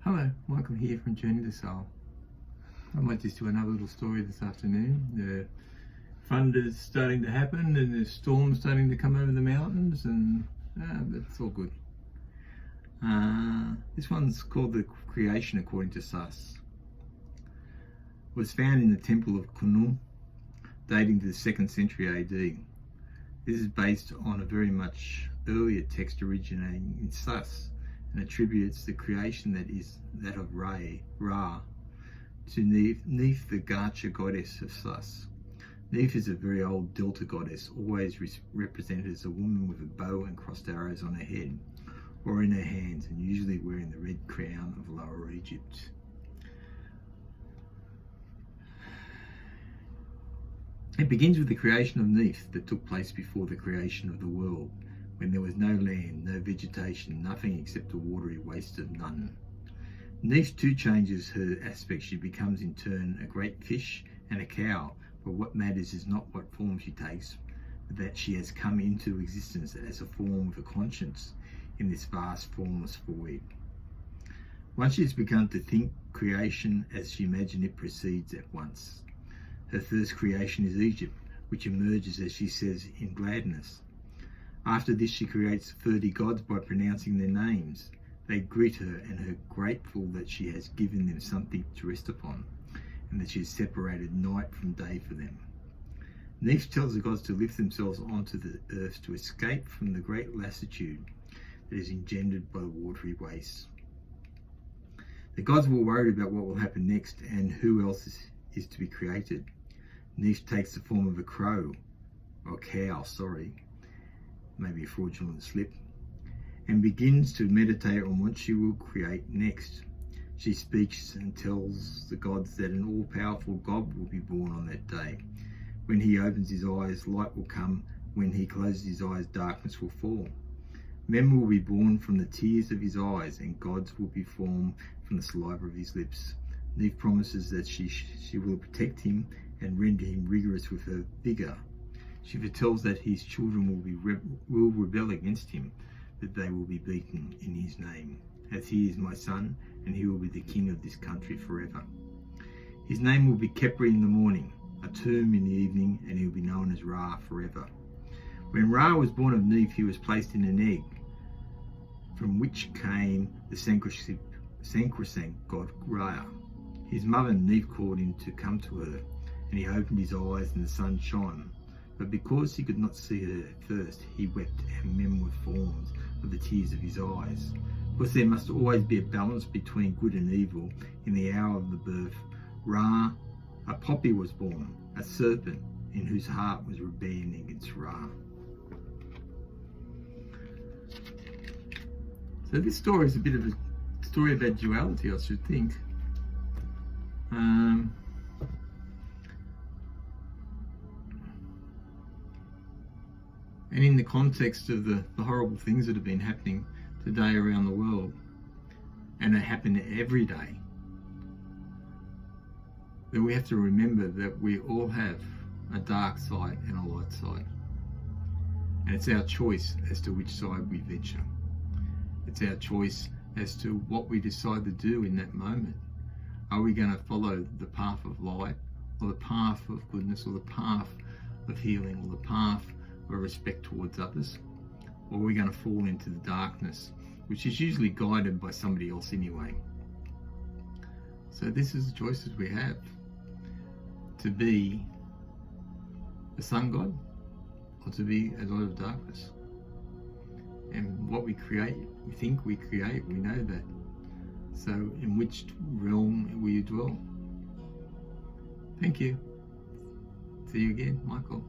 Hello, Michael here from Journey to Soul. I might just do another little story this afternoon. The thunder's starting to happen and there's storms starting to come over the mountains, and that's all good. This one's called The Creation According to Suss. It was found in the Temple of Khnum, dating to the 2nd century AD. This is based on a very much earlier text originating in Suss, and attributes the creation that is that of Ra to Neith, the Gacha goddess of Suss. Neith is a very old Delta goddess, always represented as a woman with a bow and crossed arrows on her head or in her hands, and usually wearing the red crown of Lower Egypt. It begins with the creation of Neith that took place before the creation of the world, when there was no land, no vegetation, nothing except a watery waste of none. Neith too changes her aspect. She becomes in turn a great fish and a cow, but what matters is not what form she takes, but that she has come into existence as a form with a conscience in this vast formless void. Once she has begun to think creation as she imagined it, proceeds at once. Her first creation is Egypt, which emerges, as she says, in gladness. After this, she creates 30 gods by pronouncing their names. They greet her and are grateful that she has given them something to rest upon, and that she has separated night from day for them. Neith tells the gods to lift themselves onto the earth to escape from the great lassitude that is engendered by the watery waste. The gods were worried about what will happen next and who else is to be created. Neith takes the form of a crow, or cow, maybe a fraudulent slip, and begins to meditate on what she will create next. She speaks and tells the gods that an all-powerful God will be born on that day. When he opens his eyes, light will come. When he closes his eyes, darkness will fall. Men will be born from the tears of his eyes, and gods will be formed from the saliva of his lips. Neith promises that she will protect him and render him rigorous with her vigour. She foretells that his children will rebel against him, that they will be beaten in his name, as he is my son, and he will be the king of this country forever. His name will be Khepri in the morning, Atum in the evening, and he will be known as Ra forever. When Ra was born of Neith, he was placed in an egg, from which came the sacrosanct god Ra. His mother Neith called him to come to her, and he opened his eyes and the sun shone. But because he could not see her at first, he wept, and men were formed of the tears of his eyes. Because there must always be a balance between good and evil, in the hour of the birth, Ra, a poppy was born, a serpent in whose heart was rebellion against Ra. So this story is a bit of a story about duality, I should think. And in the context of the horrible things that have been happening today around the world, and they happen every day, then we have to remember that we all have a dark side and a light side. And it's our choice as to which side we venture. It's our choice as to what we decide to do in that moment. Are we going to follow the path of light, or the path of goodness, or the path of healing, or the path of respect towards others? Or are we going to fall into the darkness, which is usually guided by somebody else anyway? So this is the choices we have: to be the sun god, or to be a god of darkness. And what we create, we think we create, we know that. So in which realm will you dwell? Thank you. See you again, Michael.